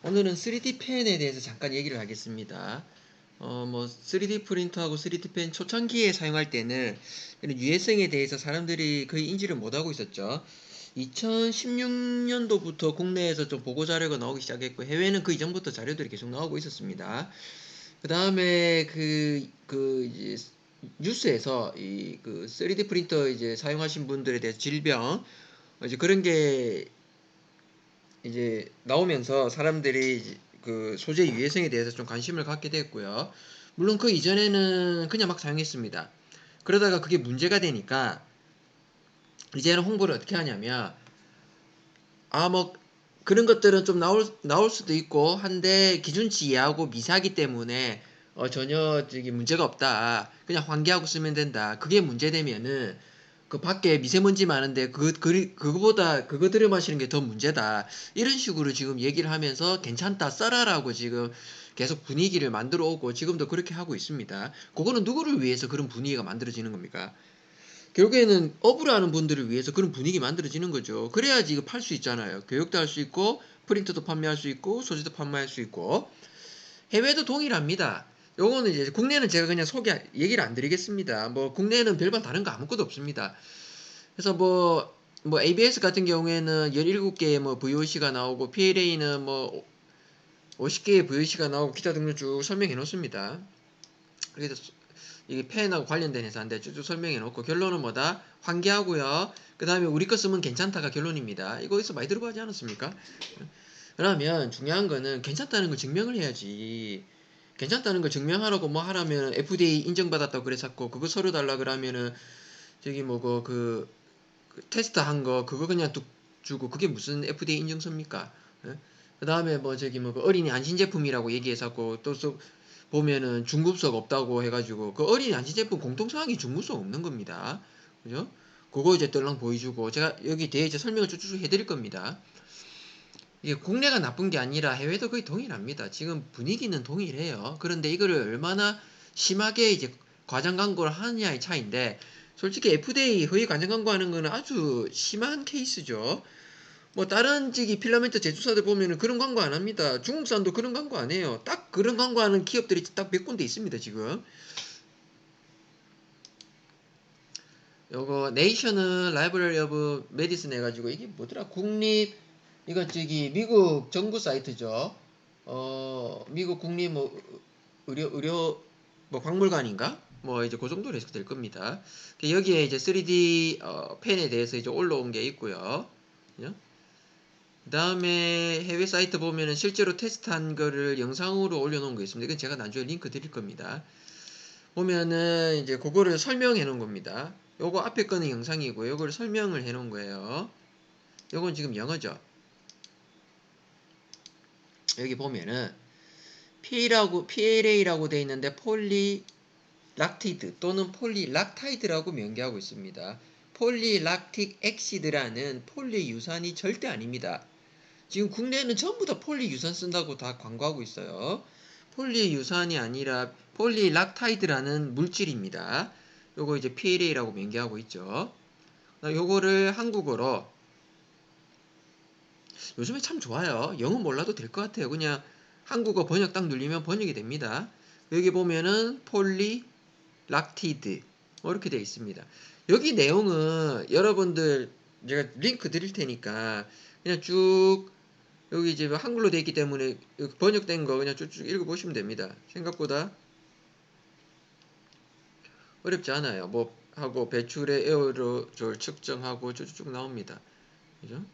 오늘은 3D 펜에 대해서 잠깐 얘기를 하겠습니다. 3D 프린터하고 3D 펜 초창기에 사용할 때는 이런 유해성에 대해서 사람들이 거의 인지를 못하고 있었죠. 2016년도부터 국내에서 좀 보고 자료가 나오기 시작했고, 해외는 그 이전부터 자료들이 계속 나오고 있었습니다. 그 다음에 이제 뉴스에서 그 3D 프린터 이제 사용하신 분들에 대해서 질병, 이제 그런 게 이제 나오면서 사람들이 그 소재 유해성에 대해서 좀 관심을 갖게 됐고요. 물론 그 이전에는 그냥 막 사용했습니다. 그러다가 그게 문제가 되니까 이제는 홍보를 어떻게 하냐면, 뭐 그런 것들은 좀 나올 수도 있고 한데 기준치 이하고 미세하기 때문에 전혀 저기 문제가 없다. 그냥 환기하고 쓰면 된다. 그게 문제되면은 그 밖에 미세먼지 많은데 그거보다 그거 들여 마시는 게 더 문제다. 이런 식으로 지금 얘기를 하면서 괜찮다 써라라고 지금 계속 분위기를 만들어 오고 지금도 그렇게 하고 있습니다. 그거는 누구를 위해서 그런 분위기가 만들어지는 겁니까? 결국에는 업을 하는 분들을 위해서 그런 분위기 만들어지는 거죠. 그래야지 이거 팔 수 있잖아요. 교육도 할 수 있고 프린터도 판매할 수 있고 소재도 판매할 수 있고. 해외도 동일합니다. 요거는 이제 국내는 제가 그냥 얘기를 안 드리겠습니다. 뭐 국내는 별반 다른 거 아무것도 없습니다. 그래서 뭐 ABS 같은 경우에는 17개의 뭐 VOC가 나오고 PLA는 뭐 50개의 VOC가 나오고 기타 등등 쭉 설명해 놓습니다. 그래서 이게 펜하고 관련된 회사인데 쭉쭉 설명해 놓고 결론은 뭐다? 환기하고요. 그 다음에 우리 거 쓰면 괜찮다가 결론입니다. 이거 어디서 많이 들어보지 않았습니까? 그러면 중요한 거는 괜찮다는 걸 증명을 해야지. 괜찮다는 걸 증명하라고 뭐 하라면 FDA 인정받았다고 그랬었고 그거 서류 달라 그러면은 저기 뭐 그 테스트 한 거 그거 그냥 뚝 주고 그게 무슨 FDA 인증서입니까? 그 다음에 뭐 저기 뭐 그 어린이 안심 제품이라고 얘기해서고 또 보면은 중급속 없다고 해가지고 그 어린이 안심 제품 공통성하기 중급속 없는 겁니다. 그죠? 그거 이제 떨랑 보여주고 제가 여기 뒤에 이제 설명을 쭉쭉 해드릴 겁니다. 이게 국내가 나쁜 게 아니라 해외도 거의 동일합니다. 지금 분위기는 동일해요. 그런데 이거를 얼마나 심하게 이제 과장 광고를 하느냐의 차이인데, 솔직히 FDA 허위 과장 광고하는 거는 아주 심한 케이스죠. 뭐 다른 저기 필라멘트 제조사들 보면은 그런 광고 안 합니다. 중국산도 그런 광고 안 해요. 딱 그런 광고하는 기업들이 딱 몇 군데 있습니다, 지금. 요거 네이셔널 라이브러리 오브 메디슨 해가지고 이게 뭐더라? 이거 저기 미국 정부 사이트죠. 미국 국립 뭐 의료 뭐 박물관인가? 뭐 이제 그 정도로 해석될 겁니다. 여기에 이제 3D 펜에 대해서 이제 올라온 게 있고요. 그 다음에 해외 사이트 보면은 실제로 테스트한 거를 영상으로 올려놓은 거 있습니다. 이건 제가 나중에 링크 드릴 겁니다. 보면은 이제 그거를 설명해 놓은 겁니다. 요거 앞에 거는 영상이고 요거를 설명을 해 놓은 거예요. 요건 지금 영어죠. 여기 보면은 PLA라고 되어 있는데 폴리락티드 또는 폴리락타이드라고 명기하고 있습니다. 폴리락틱 엑시드라는 폴리유산이 절대 아닙니다. 지금 국내에는 전부 다 폴리유산 쓴다고 다 광고하고 있어요. 폴리유산이 아니라 폴리락타이드라는 물질입니다. 요거 이제 PLA라고 명기하고 있죠. 요거를 한국어로 요즘에 참 좋아요. 영어 몰라도 될 것 같아요. 그냥 한국어 번역 딱 누르면 번역이 됩니다. 여기 보면은 폴리락티드 이렇게 되어 있습니다. 여기 내용은 여러분들 제가 링크 드릴 테니까 그냥 쭉 여기 이제 한글로 되어 있기 때문에 번역된 거 그냥 쭉쭉 읽어보시면 됩니다. 생각보다 어렵지 않아요. 뭐 하고 배출의 에어로졸 측정하고 쭉쭉 나옵니다. 그죠?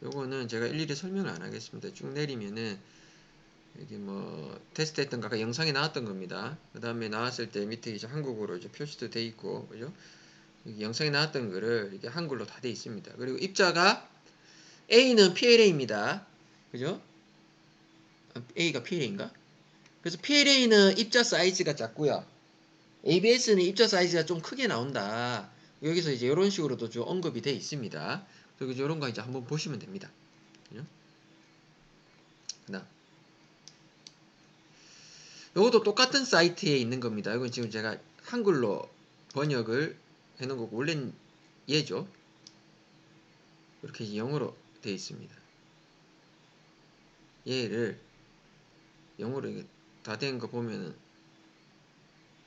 요거는 제가 일일이 설명을 안 하겠습니다. 쭉 내리면은 여기 뭐 테스트 했던 거 아까 영상에 나왔던 겁니다. 그 다음에 나왔을 때 밑에 이제 한국어로 이제 표시도 돼 있고 그죠? 여기 영상에 나왔던 거를 이게 한글로 다 돼 있습니다. 그리고 입자가 A는 PLA입니다. 그죠? A가 PLA인가? 그래서 PLA는 입자 사이즈가 작고요. ABS는 입자 사이즈가 좀 크게 나온다. 여기서 이제 이런 식으로도 좀 언급이 돼 있습니다. 그래서 이런 거 이제 한번 보시면 됩니다. 그죠? 그다음 이것도 똑같은 사이트에 있는 겁니다. 이건 지금 제가 한글로 번역을 해놓은 거고 원래는 얘죠. 이렇게 영어로 되어 있습니다. 얘를 0으로 이게 다 된 거 보면은,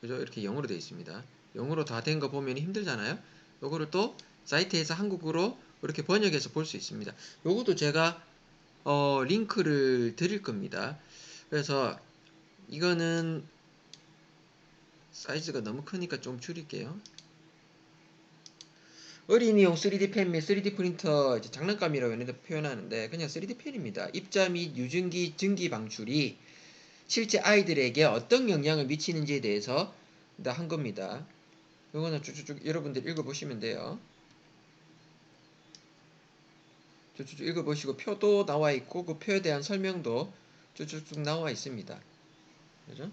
그죠? 이렇게 0으로 되어 있습니다. 0으로 다 된 거 보면 힘들잖아요. 요거를 또 사이트에서 한국어로 이렇게 번역해서 볼 수 있습니다. 요것도 제가 링크를 드릴 겁니다. 그래서 이거는 사이즈가 너무 크니까 좀 줄일게요. 어린이용 3D 펜 및 3D 프린터 장난감이라고 얘네들 표현하는데 그냥 3D 펜입니다. 입자 및 유증기 증기 방출이 실제 아이들에게 어떤 영향을 미치는지에 대해서 한 겁니다. 이거는 쭉쭉쭉 여러분들 읽어보시면 돼요. 쭉쭉 읽어보시고 표도 나와 있고 그 표에 대한 설명도 쭉쭉쭉 나와 있습니다. 그죠?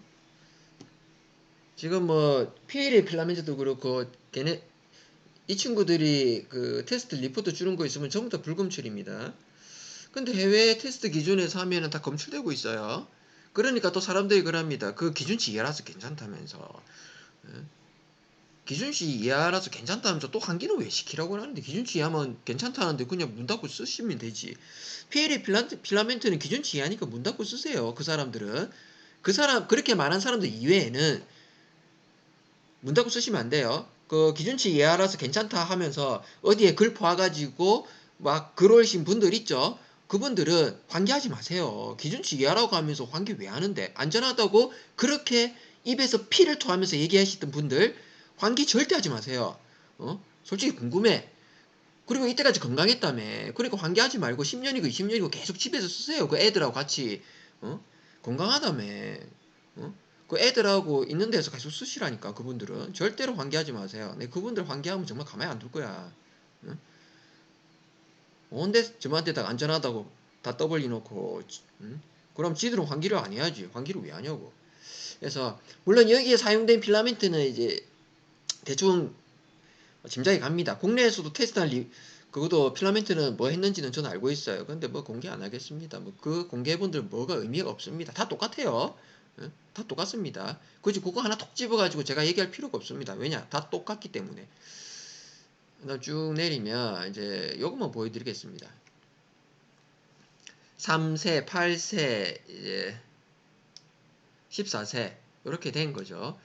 지금 뭐 PLA 필라멘트도 그렇고 걔네 이 친구들이 그 테스트 리포트 주는 거 있으면 전부 다 불검출입니다. 근데 해외 테스트 기준에서 하면은 다 검출되고 있어요. 그러니까 또 사람들이 그럽니다. 그 기준치 이하라서 괜찮다면서. 기준치 이하라서 괜찮다면서 또 한기는 왜 시키라고 하는데 기준치 이하면 괜찮다는데 그냥 문 닫고 쓰시면 되지. PLA 필라멘트는 기준치 이하니까 문 닫고 쓰세요. 그 사람들은. 그렇게 말한 사람들 이외에는 문 닫고 쓰시면 안 돼요. 그 기준치 이하라서 괜찮다 하면서 어디에 글 퍼와가지고 막 글 올리신 분들 있죠. 그분들은 환기하지 마세요. 기준치 이하라고 하면서 환기 왜 하는데? 안전하다고 그렇게 입에서 피를 토하면서 얘기하시던 분들 환기 절대 하지 마세요. 솔직히 궁금해. 그리고 이때까지 건강했다며. 그러니까 환기하지 말고 10년이고 20년이고 계속 집에서 쓰세요. 그 애들하고 같이. 건강하다며. 어? 그 애들하고 있는 데서 계속 쓰시라니까. 그분들은 절대로 환기하지 마세요. 네, 그분들 환기하면 정말 가만히 안 둘 거야. 언제 저한테다가 안전하다고 다 떠벌리 놓고, 그럼 지들은 환기를 안 해야지. 환기를 왜 하냐고. 그래서 물론 여기에 사용된 필라멘트는 이제 대충 짐작이 갑니다. 국내에서도 테스트한 그것도 필라멘트는 뭐 했는지는 저는 알고 있어요. 근데 뭐 공개 안 하겠습니다. 뭐 그 공개해본들 뭐가 의미가 없습니다. 다 똑같아요. 다 똑같습니다. 굳이 그거 하나 톡 집어가지고 제가 얘기할 필요가 없습니다. 왜냐? 다 똑같기 때문에. 그다음 쭉 내리면 이제 요것만 보여드리겠습니다. 3세, 8세, 이제 14세 이렇게 된 거죠.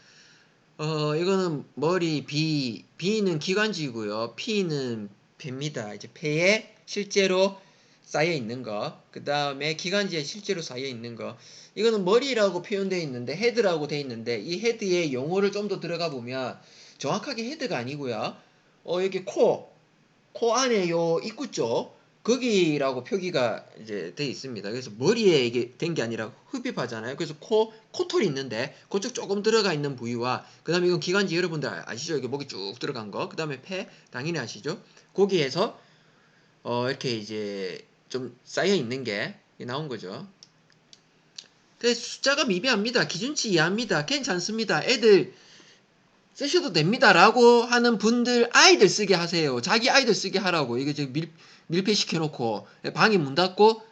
이거는 머리 B는 기관지고요. P는 폐입니다. 이제 폐에 실제로 쌓여 있는 거. 그 다음에 기관지에 실제로 쌓여 있는 거. 이거는 머리라고 표현되어 있는데 헤드라고 되어 있는데 이 헤드의 용어를 좀 더 들어가 보면 정확하게 헤드가 아니고요. 여기 코 안에 요 입구 쪽 거기라고 표기가 이제 돼 있습니다. 그래서 머리에 이게 된 게 아니라 흡입하잖아요. 그래서 코털이 있는데 그쪽 조금 들어가 있는 부위와 그 다음에 이건 기관지 여러분들 아시죠? 이게 목이 쭉 들어간 거. 그 다음에 폐 당연히 아시죠? 거기에서 이렇게 이제 좀 쌓여 있는 게 나온 거죠. 근데 숫자가 미비합니다. 기준치 이하입니다. 괜찮습니다. 애들 쓰셔도 됩니다라고 하는 분들 아이들 쓰게 하세요. 자기 아이들 쓰게 하라고. 이게 지금 밀폐시켜 놓고 방에 문 닫고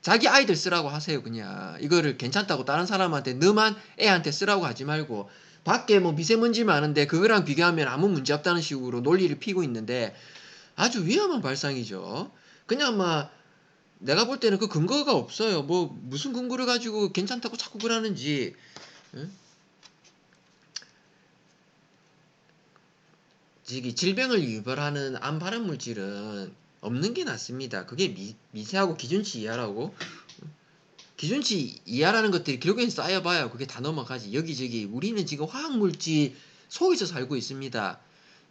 자기 아이들 쓰라고 하세요. 그냥 이거를 괜찮다고 다른 사람한테 너만 애한테 쓰라고 하지 말고 밖에 뭐 미세먼지 많은데 그거랑 비교하면 아무 문제 없다는 식으로 논리를 피고 있는데 아주 위험한 발상이죠. 그냥 막 내가 볼 때는 그 근거가 없어요. 뭐 무슨 근거를 가지고 괜찮다고 자꾸 그러는지. 응? 질병을 유발하는 암 발암 물질은 없는 게 낫습니다. 그게 미세하고 기준치 이하라고. 기준치 이하라는 것들이 결국엔 쌓여봐야 그게 다 넘어가지. 여기저기 우리는 지금 화학물질 속에서 살고 있습니다.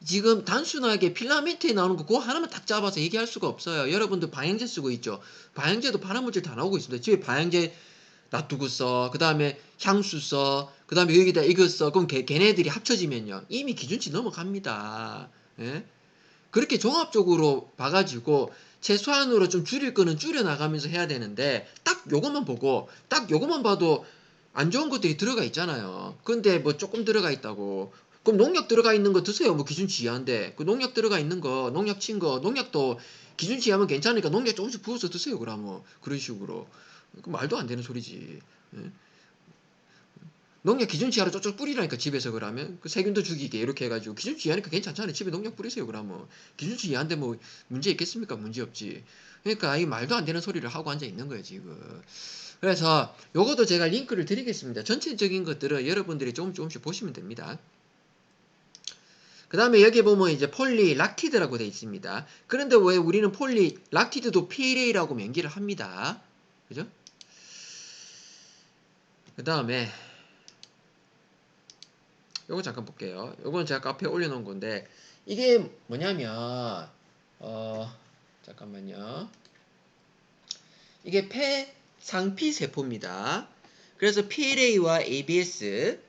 지금 단순하게 필라멘트에 나오는 거 그거 하나만 딱 잡아서 얘기할 수가 없어요. 여러분들 방향제 쓰고 있죠. 방향제도 발암물질 다 나오고 있습니다. 집에 방향제 놔두고 써. 그 다음에 향수 써. 그 다음에 여기다 이거 써. 그럼 걔네들이 합쳐지면요. 이미 기준치 넘어갑니다. 예? 그렇게 종합적으로 봐가지고 최소한으로 좀 줄일 거는 줄여나가면서 해야 되는데 딱 요것만 보고 딱 요것만 봐도 안 좋은 것들이 들어가 있잖아요. 근데 뭐 조금 들어가 있다고. 그럼 농약 들어가 있는 거 드세요. 뭐 기준치 이하인데. 그 농약 들어가 있는 거, 농약 친 거, 농약도 기준치 이하면 괜찮으니까 농약 조금씩 부어서 드세요. 그러면. 그런 식으로. 그 말도 안 되는 소리지. 예? 농약 기준치 하로 쪽쪽 뿌리라니까 집에서 그러면 그 세균도 죽이게 이렇게 해가지고 기준치 이하니까 괜찮잖아요. 집에 농약 뿌리세요. 그러면 기준치 이하인데 뭐 문제 있겠습니까? 문제 없지. 그러니까 이 말도 안 되는 소리를 하고 앉아 있는 거예요, 지금. 그래서 요것도 제가 링크를 드리겠습니다. 전체적인 것들은 여러분들이 조금씩 보시면 됩니다. 그 다음에 여기 보면 이제 폴리락티드라고 되어 있습니다. 그런데 왜 우리는 폴리락티드도 PLA라고 명기를 합니다. 그죠? 그 다음에 요거 잠깐 볼게요. 요건 제가 카페에 올려놓은 건데 이게 뭐냐면 잠깐만요. 이게 폐상피 세포입니다. 그래서 PLA와 ABS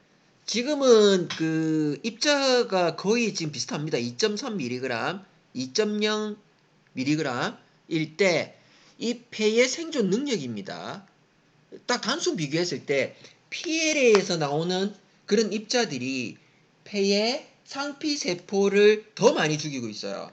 지금은 그 입자가 거의 지금 비슷합니다. 2.3mg, 2.0mg일 때 이 폐의 생존 능력입니다. 딱 단순 비교했을 때 PLA에서 나오는 그런 입자들이 폐의 상피 세포를 더 많이 죽이고 있어요.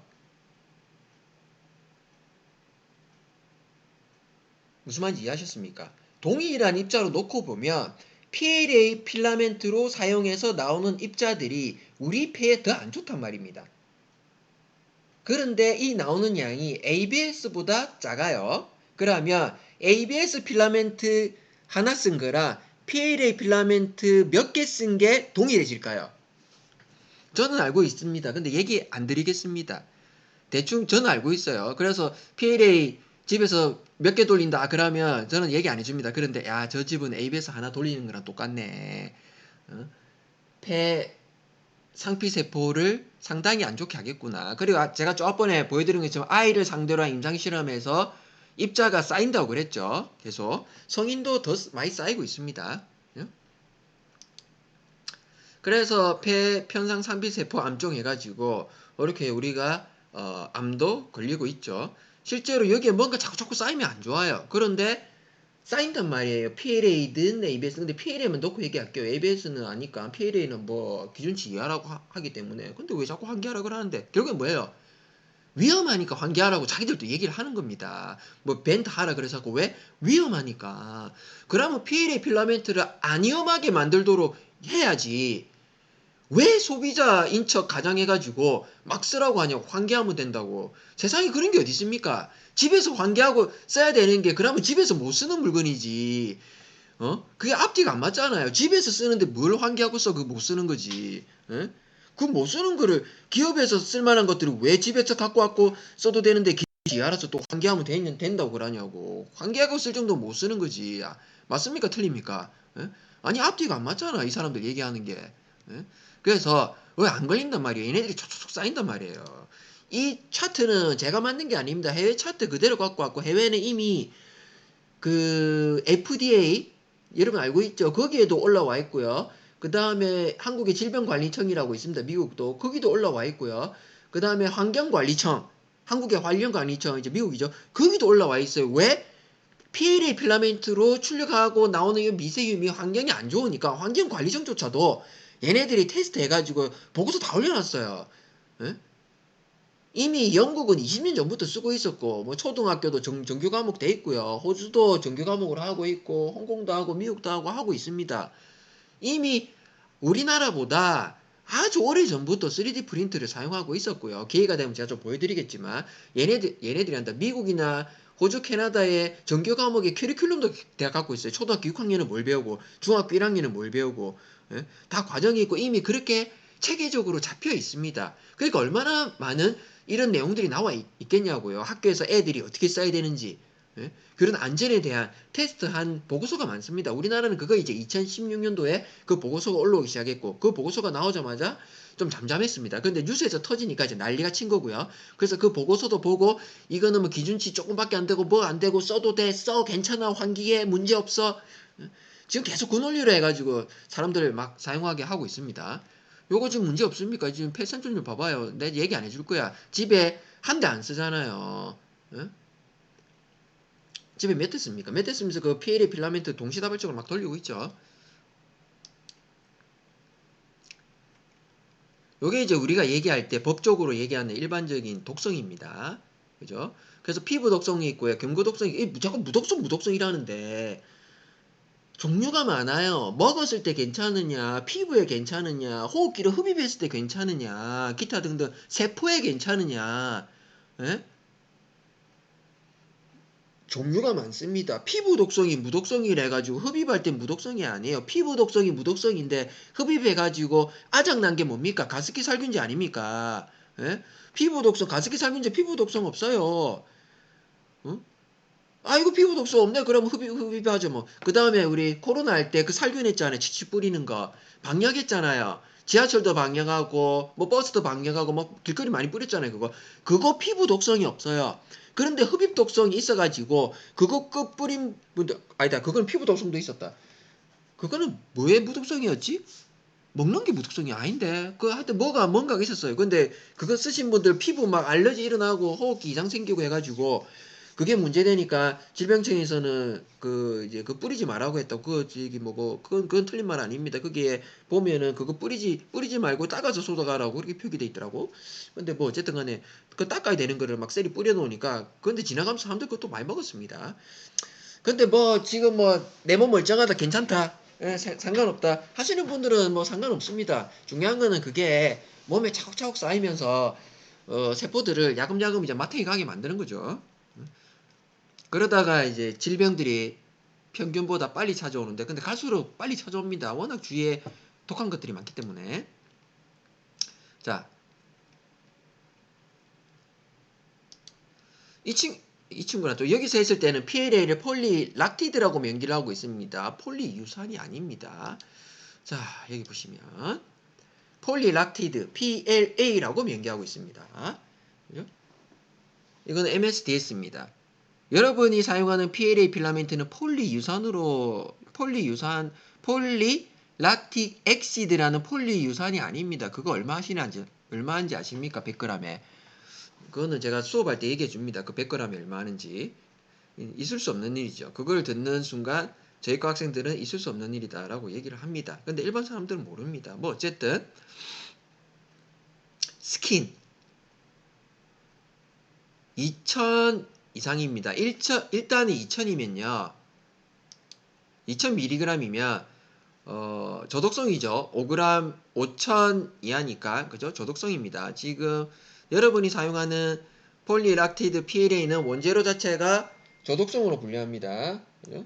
무슨 말인지 이해하셨습니까? 동일한 입자로 놓고 보면 PLA 필라멘트로 사용해서 나오는 입자들이 우리 폐에 더 안 좋단 말입니다. 그런데 이 나오는 양이 ABS보다 작아요. 그러면 ABS 필라멘트 하나 쓴 거랑 PLA 필라멘트 몇 개 쓴 게 동일해질까요? 저는 알고 있습니다. 근데 얘기 안 드리겠습니다. 대충 저는 알고 있어요. 그래서 PLA 집에서 몇 개 돌린다 그러면 저는 얘기 안 해줍니다. 그런데 야, 저 집은 ABS 하나 돌리는 거랑 똑같네. 폐 상피세포를 상당히 안 좋게 하겠구나. 그리고 제가 저번에 보여드린 것처럼 아이를 상대로 한 임상실험에서 입자가 쌓인다고 그랬죠. 계속 성인도 더 많이 쌓이고 있습니다. 그래서 폐 편상 상피세포 암종 해가지고 이렇게 우리가 암도 걸리고 있죠. 실제로 여기에 뭔가 자꾸 쌓이면 안 좋아요. 그런데 쌓인단 말이에요. PLA든 ABS. 근데 PLA만 놓고 얘기할게요. ABS는 아니까 PLA는 뭐 기준치 이하라고 하기 때문에. 근데 왜 자꾸 환기하라 그러는데 결국엔 뭐예요? 위험하니까 환기하라고 자기들도 얘기를 하는 겁니다. 뭐 벤트 하라 그래서 왜? 위험하니까. 그러면 PLA 필라멘트를 안 위험하게 만들도록 해야지. 왜 소비자인 척 가장해가지고 막 쓰라고 하냐고. 환기하면 된다고. 세상에 그런 게 어디 있습니까? 집에서 환기하고 써야 되는 게 그러면 집에서 못 쓰는 물건이지. 그게 앞뒤가 안 맞잖아요. 집에서 쓰는데 뭘 환기하고 써? 그거 못 쓰는 거지. 그 못 쓰는 거를 기업에서 쓸만한 것들을 왜 집에서 갖고 왔고 써도 되는데 기지 알아서 또 환기하면 된다고 그러냐고. 환기하고 쓸 정도 못 쓰는 거지. 맞습니까? 틀립니까? 아니 앞뒤가 안 맞잖아. 이 사람들 얘기하는 게. 그래서 왜 안 걸린단 말이에요. 얘네들이 촉촉 쌓인단 말이에요. 이 차트는 제가 만든 게 아닙니다. 해외 차트 그대로 갖고 왔고 해외는 이미 그 FDA 여러분 알고 있죠? 거기에도 올라와 있고요. 그 다음에 한국의 질병관리청이라고 있습니다. 미국도 거기도 올라와 있고요. 그 다음에 환경관리청 한국의 환경관리청 이제 미국이죠. 거기도 올라와 있어요. 왜? PLA 필라멘트로 출력하고 나오는 이 미세균이 환경이 안 좋으니까 환경관리청조차도 얘네들이 테스트 해가지고 보고서 다 올려놨어요. 에? 이미 영국은 20년 전부터 쓰고 있었고, 뭐 초등학교도 정규 과목 돼 있고요. 호주도 정규 과목으로 하고 있고, 홍콩도 하고, 미국도 하고 있습니다. 이미 우리나라보다 아주 오래 전부터 3D 프린터를 사용하고 있었고요. 기회가 되면 제가 좀 보여드리겠지만, 얘네들이 한다. 미국이나 호주, 캐나다의 정규 과목의 커리큘럼도 대학 갖고 있어요. 초등학교 6학년은 뭘 배우고, 중학교 1학년은 뭘 배우고, 다 과정이 있고, 이미 그렇게 체계적으로 잡혀 있습니다. 그러니까 얼마나 많은 이런 내용들이 나와 있겠냐고요. 학교에서 애들이 어떻게 써야 되는지. 그런 안전에 대한 테스트한 보고서가 많습니다. 우리나라는 그거 이제 2016년도에 그 보고서가 올라오기 시작했고 그 보고서가 나오자마자 좀 잠잠했습니다. 근데 뉴스에서 터지니까 이제 난리가 친 거고요. 그래서 그 보고서도 보고 이거는 뭐 기준치 조금밖에 안 되고 뭐 안 되고 써도 돼, 써, 괜찮아, 환기에 문제 없어. 지금 계속 그 논리로 해가지고 사람들을 막 사용하게 하고 있습니다. 요거 지금 문제 없습니까? 지금 폐선좀 좀 봐봐요. 내 얘기 안 해줄 거야. 집에 한 대 안 쓰잖아요. 집에 몇 대 씁니까? 몇 대 쓰면서 그 PLA 필라멘트 동시다발적으로 막 돌리고 있죠. 요게 이제 우리가 얘기할 때 법적으로 얘기하는 일반적인 독성입니다. 그죠? 그래서 피부 독성이 있고요. 경구 독성이 자꾸 무독성이라는데 종류가 많아요. 먹었을 때 괜찮으냐, 피부에 괜찮으냐, 호흡기를 흡입했을 때 괜찮으냐, 기타 등등 세포에 괜찮으냐. 에? 종류가 많습니다. 피부 독성이 무독성이라 해가지고 흡입할 때 무독성이 아니에요. 피부 독성이 무독성인데 흡입해가지고 아작난 게 뭡니까? 가습기 살균제 아닙니까? 예? 피부 독성, 가습기 살균제 피부 독성 없어요. 응? 아이고 피부 독성 없네. 그럼 흡입하죠 뭐. 그 다음에 우리 코로나 할 때 그 살균했잖아요. 치치 뿌리는 거. 방역했잖아요. 지하철도 방역하고 뭐 버스도 방역하고 뭐 길거리 많이 뿌렸잖아요. 그거 피부 독성이 없어요. 그런데 흡입 독성이 있어가지고 그거 끝 뿌린 분들 아니다. 그건 피부 독성도 있었다. 그거는 뭐의 무독성이었지? 먹는 게 무독성이 아닌데 그 하여튼 뭔가가 있었어요. 근데 그거 쓰신 분들 피부 막 알러지 일어나고 호흡기 이상 생기고 해가지고 그게 문제되니까 질병청에서는 그 이제 그 뿌리지 말라고 했다고 그 저기 뭐고 그건 틀린 말 아닙니다. 거기에 보면은 그거 뿌리지 말고 닦아서 쏟아가라고 그렇게 표기돼 있더라고. 근데 뭐 어쨌든 간에 그 닦아야 되는 거를 막 셀이 뿌려 놓으니까 근데 지나가면서 사람들 그것도 많이 먹었습니다. 근데 뭐 지금 뭐 내 몸 멀쩡하다 괜찮다 예, 상관없다 하시는 분들은 뭐 상관없습니다. 중요한 거는 그게 몸에 차곡차곡 쌓이면서 세포들을 야금야금 이제 마탱이 가게 만드는 거죠. 그러다가 이제 질병들이 평균보다 빨리 찾아오는데 근데 갈수록 빨리 찾아옵니다. 워낙 주위에 독한 것들이 많기 때문에. 자, 이 친구는 또 여기서 했을 때는 PLA를 폴리락티드라고 명기를 하고 있습니다. 폴리유산이 아닙니다. 자, 여기 보시면 폴리락티드 PLA라고 명기하고 있습니다. 그죠? 이거는 MSDS입니다. 여러분이 사용하는 PLA 필라멘트는 폴리락틱 엑시드라는 폴리유산이 아닙니다. 그거 얼마인지 아십니까? 100g에. 그거는 제가 수업할 때 얘기해 줍니다. 그 100g에 얼마 하는지. 있을 수 없는 일이죠. 그걸 듣는 순간 저희 과 학생들은 있을 수 없는 일이다라고 얘기를 합니다. 근데 일반 사람들은 모릅니다. 뭐 어쨌든 스킨 2000 이상입니다. 일단은 2000이면요. 2000mg이면 저독성이죠. 5g 5000 이하니까 그죠? 저독성입니다. 지금 여러분이 사용하는 폴리락티드 PLA는 원재료 자체가 저독성으로 분류합니다. 그죠?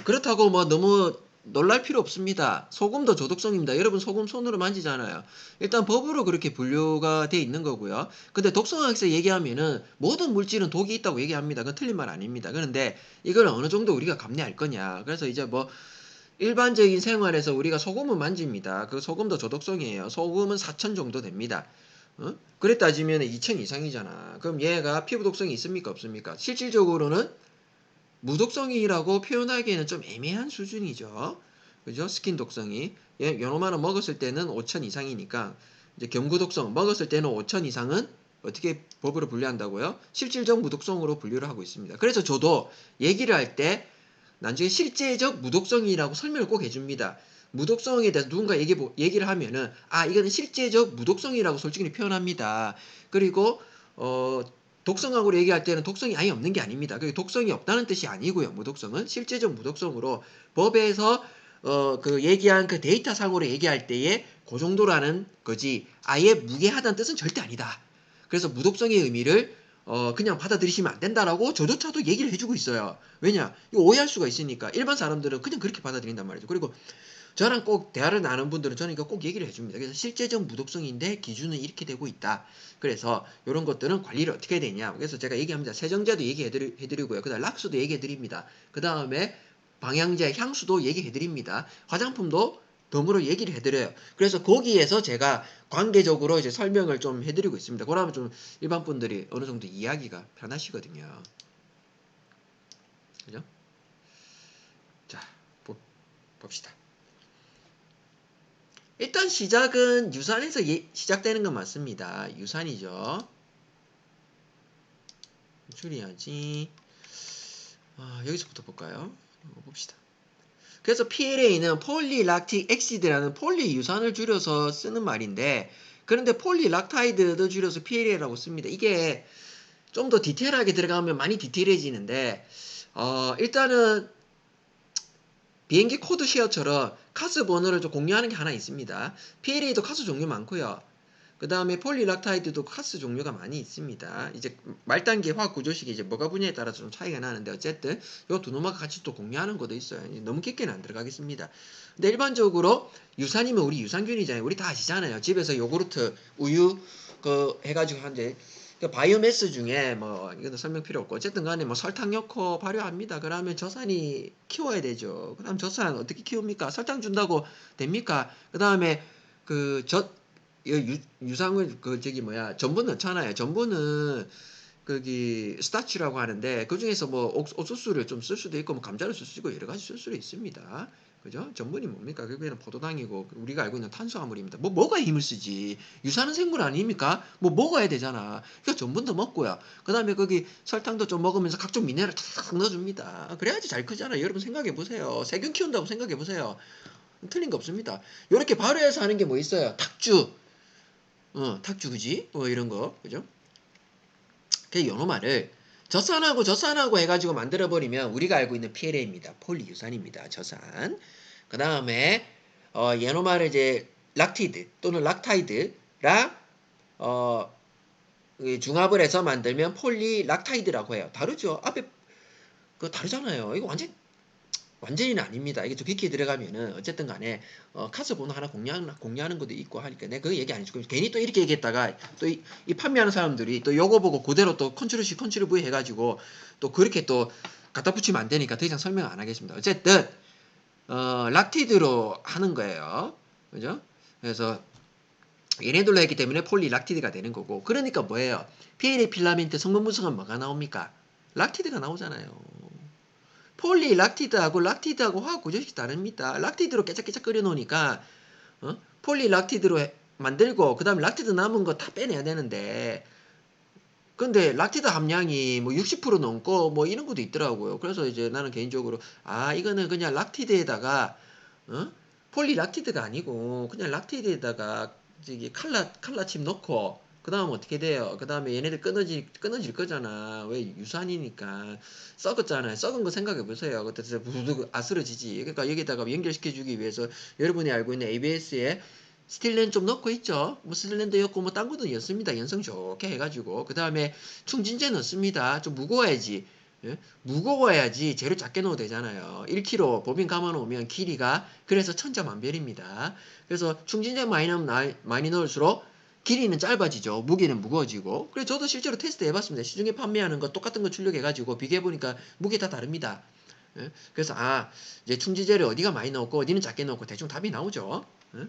그렇다고 뭐 너무 놀랄 필요 없습니다. 소금도 저독성입니다. 여러분 소금 손으로 만지잖아요. 일단 법으로 그렇게 분류가 돼 있는 거고요. 근데 독성학에서 얘기하면은 모든 물질은 독이 있다고 얘기합니다. 그건 틀린 말 아닙니다. 그런데 이걸 어느 정도 우리가 감내할 거냐. 그래서 이제 뭐 일반적인 생활에서 우리가 소금은 만집니다. 그 소금도 저독성이에요. 소금은 4000 정도 됩니다. 그래 따지면 2000 이상이잖아. 그럼 얘가 피부 독성이 있습니까? 없습니까? 실질적으로는 무독성이라고 표현하기에는 좀 애매한 수준이죠. 그죠? 스킨 독성이. 요놈하나 먹었을 때는 5000 이상이니까 이제 경구독성 먹었을 때는 5000 이상은 어떻게 법으로 분류한다고요? 실질적 무독성으로 분류를 하고 있습니다. 그래서 저도 얘기를 할 때 나중에 실제적 무독성이라고 설명을 꼭 해줍니다. 무독성에 대해서 누군가 얘기를 하면은 이거는 실제적 무독성이라고 솔직히 표현합니다. 그리고 독성하고 얘기할 때는 독성이 아예 없는 게 아닙니다. 그게 독성이 없다는 뜻이 아니고요. 무독성은 실제적 무독성으로 법에서 그 얘기한 그 데이터 상으로 얘기할 때에 그 정도라는 거지 아예 무게하다는 뜻은 절대 아니다. 그래서 무독성의 의미를 그냥 받아들이시면 안 된다라고 저조차도 얘기를 해주고 있어요. 왜냐? 이거 오해할 수가 있으니까 일반 사람들은 그냥 그렇게 받아들인단 말이죠. 그리고 저랑 꼭 대화를 나눈 분들은 저는 이거 꼭 얘기를 해줍니다. 그래서 실제적 무독성인데 기준은 이렇게 되고 있다. 그래서 이런 것들은 관리를 어떻게 해야 되냐. 그래서 제가 얘기합니다. 세정제도 얘기해드리고요. 그 다음에 락스도 얘기해드립니다. 그 다음에 방향제, 향수도 얘기해드립니다. 화장품도 덤으로 얘기를 해드려요. 그래서 거기에서 제가 관계적으로 이제 설명을 좀 해드리고 있습니다. 그러면 좀 일반 분들이 어느 정도 이해하기가 편하시거든요. 그죠? 자, 봅시다. 일단 시작은 유산에서 시작되는 건 맞습니다. 유산이죠. 줄여야지. 여기서부터 볼까요? 봅시다. 그래서 PLA는 폴리락틱 엑시드라는 폴리 유산을 줄여서 쓰는 말인데 그런데 폴리락타이드도 줄여서 PLA라고 씁니다. 이게 좀 더 디테일하게 들어가면 많이 디테일해지는데 일단은 비행기 코드 쉐어처럼 카스 번호를 좀 공유하는 게 하나 있습니다. PLA도 카스 종류 많고요. 그 다음에 폴리락타이드도 카스 종류가 많이 있습니다. 이제 말단계 화학 구조식이 이제 뭐가 분야에 따라서 좀 차이가 나는데 어쨌든 요 두 놈하고 같이 또 공유하는 것도 있어요. 너무 깊게는 안 들어가겠습니다. 근데 일반적으로 유산이면 우리 유산균이잖아요. 우리 다 아시잖아요. 집에서 요구르트, 우유 그 해가지고 한데 그 바이오매스 중에 뭐 이것도 설명 필요 없고 어쨌든 간에 뭐 설탕 넣고 발효합니다. 그러면 젖산이 키워야 되죠. 그다음 젖산 어떻게 키웁니까? 설탕 준다고 됩니까? 그다음에 그젖 유상을 그 저기 뭐야 전분 넣잖아요. 전분은 거기 스타치라고 하는데 그 중에서 뭐 옥수수를 좀 쓸 수도 있고 뭐 감자를 쓸 수 있고 여러 가지 쓸 수도 있습니다. 그죠? 전분이 뭡니까? 결국에는 포도당이고 우리가 알고 있는 탄수화물입니다. 뭐 먹어야 힘을 쓰지. 유산은 생물 아닙니까? 뭐 먹어야 되잖아. 그러니까 전분도 먹고요. 그다음에 거기 설탕도 좀 먹으면서 각종 미네랄 탁 넣어줍니다. 그래야지 잘 크잖아. 여러분 생각해 보세요. 세균 키운다고 생각해 보세요. 틀린 거 없습니다. 이렇게 발효해서 하는 게 뭐 있어요? 탁주. 탁주 그지? 이런 거 그죠? 그 요노말을 젖산하고 해가지고 만들어버리면 우리가 알고 있는 PLA입니다. 폴리유산입니다. 젖산. 그 다음에 얘노말을 이제 락티드 또는 락타이드라 중합을 해서 만들면 폴리락타이드라고 해요. 다르죠? 앞에 그 다르잖아요. 이거 완전히는 아닙니다. 이게 좀 깊게 들어가면은 어쨌든 간에 카스 번호 하나 공유하는 것도 있고 하니까 내가 그 얘기 안 해주고 괜히 또 이렇게 얘기했다가 또 이 판매하는 사람들이 또 요거 보고 그대로 또 컨트롤 C 컨트롤 V 해가지고 또 그렇게 또 갖다 붙이면 안 되니까 더 이상 설명 안 하겠습니다. 어쨌든 락티드로 하는 거예요. 그죠? 그래서 얘네들로 했기 때문에 폴리락티드가 되는 거고 그러니까 뭐예요? PLA 필라멘트 성분 분석은 뭐가 나옵니까? 락티드가 나오잖아요. 폴리락티드하고 락티드하고 화학 구조식이 다릅니다. 락티드로 깨작깨작 끓여 놓으니까 폴리락티드로 만들고 그 다음에 락티드 남은 거 다 빼내야 되는데 근데 락티드 함량이 뭐 60% 넘고 뭐 이런 것도 있더라고요. 그래서 이제 나는 개인적으로 이거는 그냥 락티드에다가 폴리락티드가 아니고 그냥 락티드에다가 저기 칼라칩 넣고 그 다음 어떻게 돼요? 그 다음에 얘네들 끊어질 거잖아. 왜 유산이니까 썩었잖아요. 썩은 거 생각해 보세요. 그때 진짜 부득 아스러지지. 그러니까 여기다가 연결시켜 주기 위해서 여러분이 알고 있는 ABS에 스틸렌 좀 넣고 있죠. 뭐 스틸렌도 넣고 뭐 딴 것도 넣습니다. 연성 좋게 해가지고 그 다음에 충진제 넣습니다. 좀 무거워야지. 예? 무거워야지 재료 작게 넣어도 되잖아요. 1kg 법인 감아 놓으면 길이가 그래서 천차만별입니다. 그래서 충진제 많이 넣을수록 길이는 짧아지죠. 무게는 무거워지고. 그래서 저도 실제로 테스트 해봤습니다. 시중에 판매하는 거 똑같은 거 출력해가지고 비교해보니까 무게 다 다릅니다. 예? 그래서 이제 충진제를 어디가 많이 넣었고 어디는 작게 넣었고 대충 답이 나오죠. 예?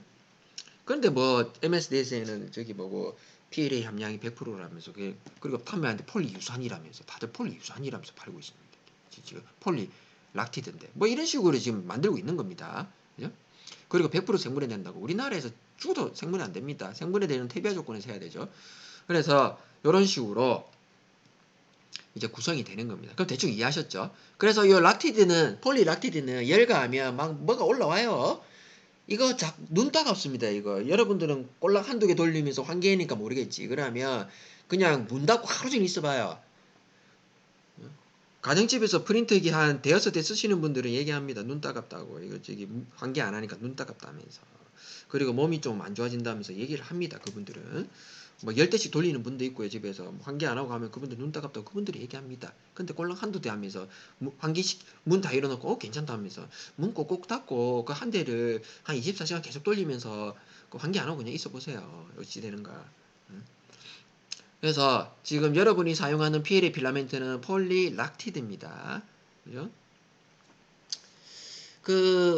그런데 뭐 MSDS에는 저기 뭐고 PLA 함량이 100%라면서 그리고 판매하는데 폴리유산이라면서 다들 폴리유산이라면서 팔고 있습니다. 지금 폴리락티드인데 뭐 이런 식으로 지금 만들고 있는 겁니다. 그죠? 그리고 100% 생분해 된다고 우리나라에서 죽어도 생분해 안 됩니다. 생분해 되는 태비화 조건에서 해야 되죠. 그래서 이런 식으로 이제 구성이 되는 겁니다. 그럼 대충 이해하셨죠? 그래서 이 락티드는 폴리락티드는 열가하면 막 뭐가 올라와요. 이거 눈 따갑습니다. 이거 여러분들은 꼴랑 한두 개 돌리면서 환기니까 모르겠지. 그러면 그냥 문 닫고 하루 종일 있어봐요. 가정집에서 프린터기 한 대여섯 대 쓰시는 분들은 얘기합니다. 눈 따갑다고. 이거 저기 환기 안 하니까 눈 따갑다면서. 그리고 몸이 좀 안 좋아진다면서 얘기를 합니다. 그분들은. 뭐 10대씩 돌리는 분도 있고요. 집에서 뭐 환기 안 하고 가면 그분들 눈 따갑다고 그분들이 얘기합니다. 근데 꼴랑 한두 대 하면서 환기식 문 다 열어놓고 괜찮다면서 문 꼭꼭 닫고 그 한 대를 한 24시간 계속 돌리면서 그 환기 안 하고 그냥 있어 보세요. 어찌 되는가. 그래서 지금 여러분이 사용하는 PLA 필라멘트는 폴리락티드입니다. 그죠?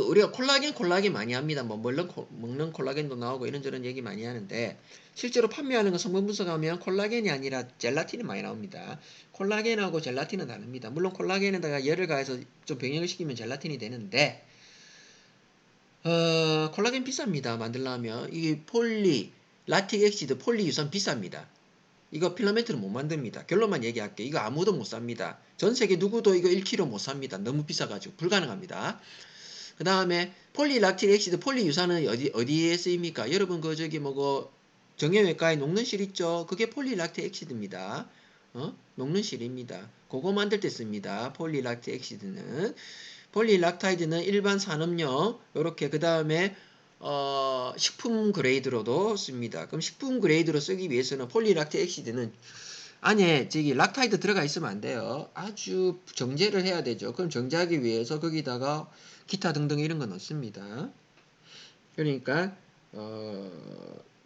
우리가 콜라겐 많이 합니다. 뭐 먹는 콜라겐도 나오고 이런저런 얘기 많이 하는데 실제로 판매하는 거 성분 분석하면 콜라겐이 아니라 젤라틴이 많이 나옵니다. 콜라겐하고 젤라틴은 다릅니다. 물론 콜라겐에다가 열을 가해서 좀 병력을 시키면 젤라틴이 되는데 콜라겐 비쌉니다. 만들려면 이 락틱 액시드 폴리유산 비쌉니다. 이거 필라멘트는 못 만듭니다. 결론만 얘기할게. 이거 아무도 못 삽니다. 전 세계 누구도 이거 1kg 못 삽니다. 너무 비싸가지고 불가능합니다. 그 다음에 폴리락틱 액시드 폴리유산은 어디에 쓰입니까? 여러분 저기 뭐고 정형외과에 녹는실 있죠? 그게 폴리락틱 액시드입니다. 녹는실입니다. 그거 만들 때 씁니다. 폴리락틱 액시드는 폴리락타이드는 일반 산업용 요렇게 그 다음에 식품 그레이드로도 씁니다. 그럼 식품 그레이드로 쓰기 위해서는 폴리락트 액시드는 안에 저기 락타이드 들어가 있으면 안 돼요. 아주 정제를 해야 되죠. 그럼 정제하기 위해서 거기다가 기타 등등 이런 거 넣습니다. 그러니까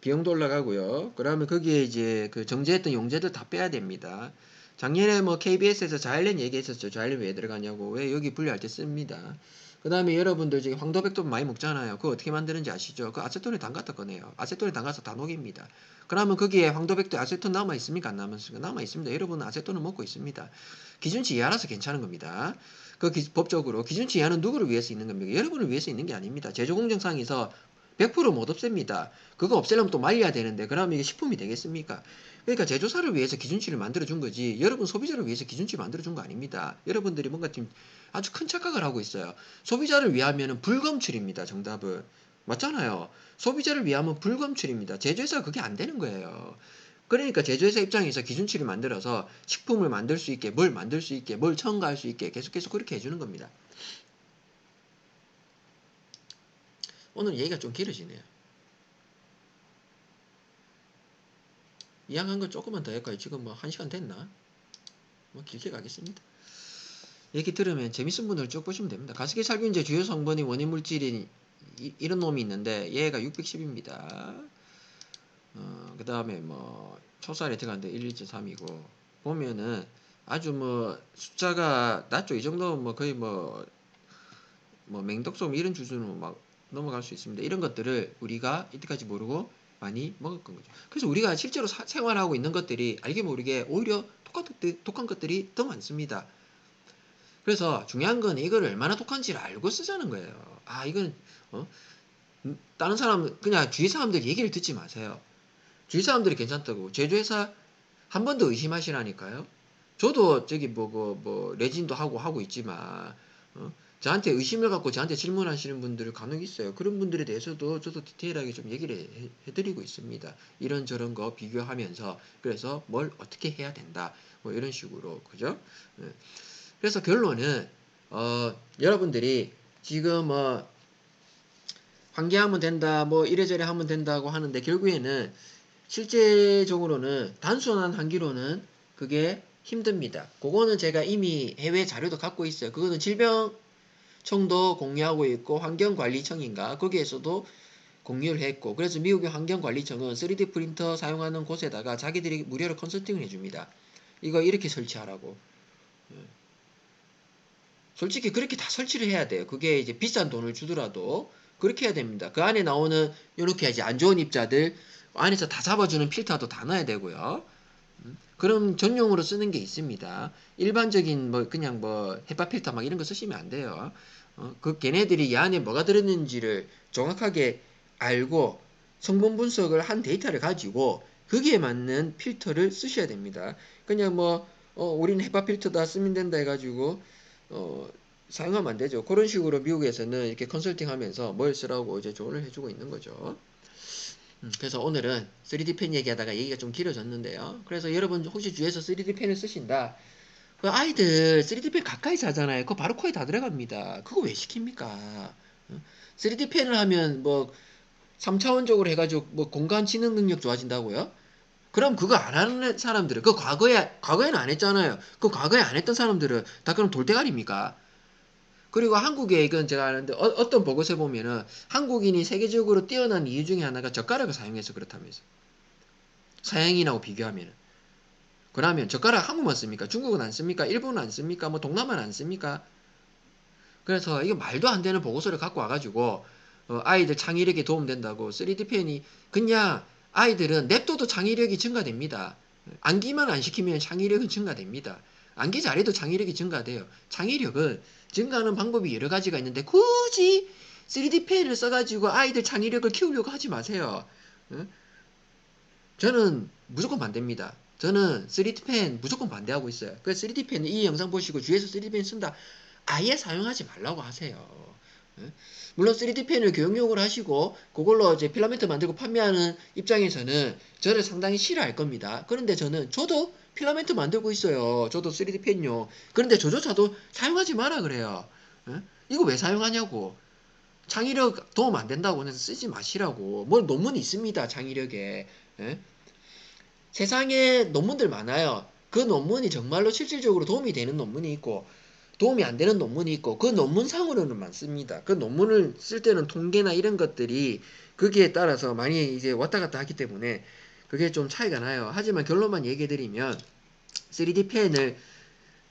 비용도 올라가고요. 그러면 거기에 이제 그 정제했던 용제들 다 빼야 됩니다. 작년에 뭐 KBS에서 자일렌 얘기했었죠. 자일렌 왜 들어가냐고. 왜 여기 분리할 때 씁니다. 그 다음에 여러분들 지금 황도백도 많이 먹잖아요. 그거 어떻게 만드는지 아시죠? 그 아세톤에 담갔다 꺼내요. 아세톤에 담가서 다 녹입니다. 그러면 거기에 황도백도 아세톤 남아있습니까? 안 남아있습니까? 남아있습니다. 여러분은 아세톤을 먹고 있습니다. 기준치 이하라서 괜찮은 겁니다. 법적으로 기준치 이하는 누구를 위해서 있는 겁니까? 여러분을 위해서 있는 게 아닙니다. 제조공정상에서 100%못 없앱니다. 그거 없애려면 또 말려야 되는데 그러면 이게 식품이 되겠습니까? 그러니까 제조사를 위해서 기준치를 만들어준 거지 여러분 소비자를 위해서 기준치 만들어준 거 아닙니다. 여러분들이 뭔가 좀 아주 큰 착각을 하고 있어요. 소비자를 위하면 불검출입니다. 정답은. 맞잖아요. 소비자를 위하면 불검출입니다. 제조회사가 그게 안 되는 거예요. 그러니까 제조회사 입장에서 기준치를 만들어서 식품을 만들 수 있게 뭘 만들 수 있게 뭘 첨가할 수 있게 계속 그렇게 해주는 겁니다. 오늘 얘기가 좀 길어지네요. 이왕한 거 조금만 더 할까요? 지금 뭐 1시간 됐나? 뭐 길게 가겠습니다. 얘기 들으면 재밌은 분들 쭉 보시면 됩니다. 가습기 살균제 주요 성분이 원인 물질인 이런 놈이 있는데 얘가 610입니다. 그 다음에 뭐 초살에 들어갔는데 1.3이고 보면은 아주 뭐 숫자가 낮죠. 이 정도면 뭐 거의 뭐 맹독소 이런 수준으로 막 넘어갈 수 있습니다. 이런 것들을 우리가 이때까지 모르고 많이 먹었던 거죠. 그래서 우리가 실제로 생활하고 있는 것들이 알게 모르게 오히려 독한 것들이 더 많습니다. 그래서 중요한 건 이걸 얼마나 독한지를 알고 쓰자는 거예요. 아 이건 다른 사람 그냥 주위 사람들 얘기를 듣지 마세요. 주위 사람들이 괜찮다고 제조회사 한 번 더 의심하시라니까요. 저도 저기 레진도 하고 있지만 저한테 의심을 갖고 저한테 질문하시는 분들 간혹 있어요. 그런 분들에 대해서도 저도 디테일하게 좀 얘기를 해드리고 있습니다. 이런저런 거 비교하면서 그래서 뭘 어떻게 해야 된다 뭐 이런 식으로 그죠? 그래서 결론은 여러분들이 지금 환기하면 된다 뭐 이래저래 하면 된다고 하는데 결국에는 실제적으로는 단순한 환기로는 그게 힘듭니다. 그거는 제가 이미 해외 자료도 갖고 있어요. 그거는 질병청도 공유하고 있고 환경관리청인가 거기에서도 공유를 했고 그래서 미국의 환경관리청은 3D 프린터 사용하는 곳에다가 자기들이 무료로 컨설팅을 해줍니다. 이거 이렇게 설치하라고. 솔직히 그렇게 다 설치를 해야 돼요. 그게 이제 비싼 돈을 주더라도 그렇게 해야 됩니다. 그 안에 나오는 이렇게 이제 안 좋은 입자들 안에서 다 잡아주는 필터도 다 넣어야 되고요. 그럼 전용으로 쓰는 게 있습니다. 일반적인 그냥 헤파 필터 막 이런 거 쓰시면 안 돼요. 그 걔네들이 이 안에 뭐가 들었는지를 정확하게 알고 성분 분석을 한 데이터를 가지고 거기에 맞는 필터를 쓰셔야 됩니다. 그냥 우리는 헤파 필터다 쓰면 된다 해가지고 사용하면 안 되죠. 그런 식으로 미국에서는 이렇게 컨설팅 하면서 뭘 쓰라고 이제 조언을 해주고 있는 거죠. 그래서 오늘은 3D 펜 얘기하다가 얘기가 좀 길어졌는데요. 그래서 여러분 혹시 주위에서 3D 펜을 쓰신다. 그 아이들 3D 펜 가까이서 하잖아요. 그거 바로 코에 다 들어갑니다. 그거 왜 시킵니까? 3D 펜을 하면 3차원적으로 해가지고 공간 지능 능력 좋아진다고요? 그럼 그거 안 하는 사람들은 그 과거에는 안 했잖아요. 그 과거에 안 했던 사람들은 다 그럼 돌대가리입니까? 그리고 한국에 이건 제가 아는데 어떤 보고서에 보면은 한국인이 세계적으로 뛰어난 이유 중에 하나가 젓가락을 사용해서 그렇다면서 서양인하고 비교하면은 그러면 젓가락 한국만 씁니까? 중국은 안 씁니까? 일본은 안 씁니까? 동남아는 안 씁니까? 그래서 이거 말도 안 되는 보고서를 갖고 와가지고 아이들 창의력에 도움된다고 3D 펜이 그냥 아이들은 냅둬도 창의력이 증가됩니다. 암기만 안 시키면 창의력은 증가됩니다. 암기 잘해도 창의력이 증가돼요. 창의력은 증가하는 방법이 여러 가지가 있는데 굳이 3D 펜을 써가지고 아이들 창의력을 키우려고 하지 마세요. 저는 무조건 반대입니다. 저는 3D 펜 무조건 반대하고 있어요. 그 3D 펜 이 영상 보시고 주위에서 3D 펜 쓴다. 아예 사용하지 말라고 하세요. 물론 3D 펜을 교육용으로 하시고 그걸로 이제 필라멘트 만들고 판매하는 입장에서는 저를 상당히 싫어할 겁니다. 그런데 저도 필라멘트 만들고 있어요. 저도 3D 펜요. 그런데 저조차도 사용하지 마라 그래요. 이거 왜 사용하냐고. 창의력 도움 안 된다고 해서 쓰지 마시라고. 뭐 논문이 있습니다. 창의력에. 예? 세상에 논문들 많아요. 그 논문이 정말로 실질적으로 도움이 되는 논문이 있고 도움이 안 되는 논문이 있고 그 논문상으로는 많습니다. 그 논문을 쓸 때는 통계나 이런 것들이 거기에 따라서 많이 이제 왔다 갔다 하기 때문에 그게 좀 차이가 나요. 하지만 결론만 얘기해 드리면 3D 펜을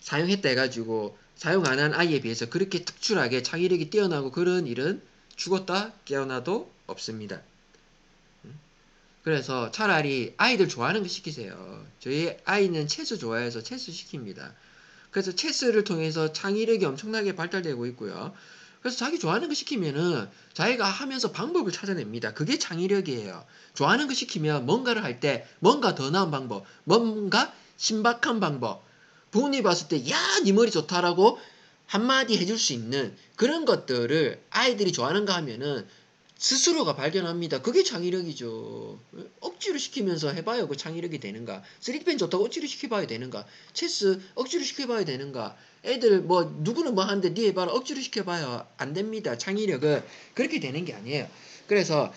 사용했다 해가지고 사용 안 한 아이에 비해서 그렇게 특출하게 창의력이 뛰어나고 그런 일은 죽었다 깨어나도 없습니다. 그래서 차라리 아이들 좋아하는 거 시키세요. 저희 아이는 체스 좋아해서 체스 시킵니다. 그래서 체스를 통해서 창의력이 엄청나게 발달되고 있고요. 그래서 자기 좋아하는 거 시키면은 자기가 하면서 방법을 찾아냅니다. 그게 창의력이에요. 좋아하는 거 시키면 뭔가를 할 때 뭔가 더 나은 방법, 뭔가 신박한 방법, 부모님이 봤을 때, 야, 네 머리 좋다라고 한마디 해줄 수 있는 그런 것들을 아이들이 좋아하는 거 하면은 스스로가 발견합니다. 그게 창의력이죠. 억지로 시키면서 해봐요. 그 창의력이 되는가? 3D펜 좋다고 억지로 시켜봐야 되는가? 체스 억지로 시켜봐야 되는가? 애들 뭐 누구는 뭐 하는데 니 해봐라 억지로 시켜봐요. 안 됩니다. 창의력은 그렇게 되는 게 아니에요. 그래서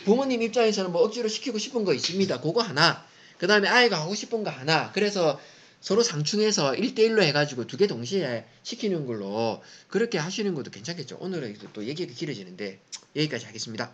부모님 입장에서는 뭐 억지로 시키고 싶은 거 있습니다. 그거 하나. 그 다음에 아이가 하고 싶은 거 하나. 그래서 서로 상충해서 1대1로 해가지고 두 개 동시에 시키는 걸로 그렇게 하시는 것도 괜찮겠죠. 오늘은 또 얘기가 길어지는데 여기까지 하겠습니다.